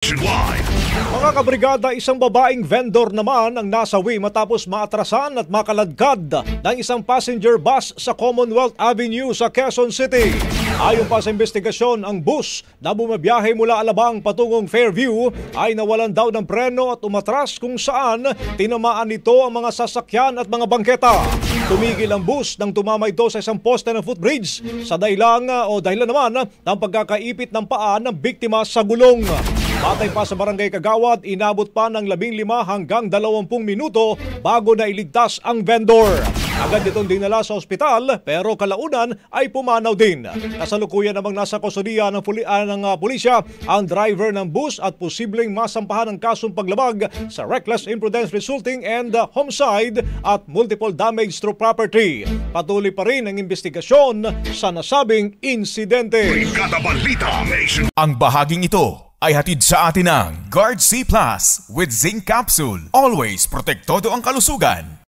Nationwide. Mga kabrigada, isang babaeng vendor naman ang nasawi matapos maatrasan at makaladkad ng isang passenger bus sa Commonwealth Avenue sa Quezon City. Ayon pa sa investigasyon, ang bus na bumabiyahe mula Alabang patungong Fairview ay nawalan daw ng preno at umatras kung saan tinamaan nito ang mga sasakyan at mga bangketa. Tumigil ang bus nang tumama ito sa isang poste ng footbridge sa dahilan naman ng pagkakaipit ng paa ng biktima sa gulong. Batay pa sa Barangay Kagawad, inabot pa ng 15 hanggang 20 minuto bago na iligtas ang vendor. Agad itong dinala sa ospital pero kalaunan ay pumanaw din. Kasalukuyan namang nasa kustodiya ng pulisya ang driver ng bus at posibleng masampahan ng kasong paglabag sa reckless imprudence resulting and homicide at multiple damage to property. Patuloy pa rin ang investigasyon sa nasabing insidente. Ang bahaging ito ay hatid sa atin ng Guard C Plus with Zinc Capsule. Always protektado ang kalusugan.